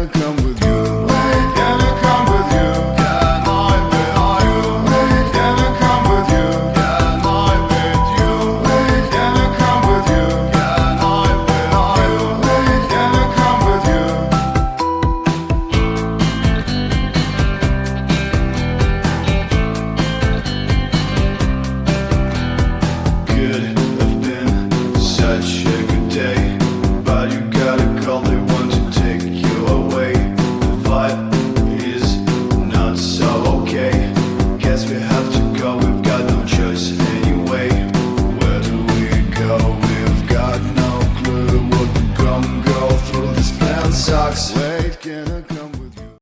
I come with you? Can I come with you? Can I with you? Can I come with you? Can I with you? Can I come with you? Can I with you? Can I come with you? Could have been such a good day, but you got a call, they want to take you away. The vibe is not so okay. Guess we have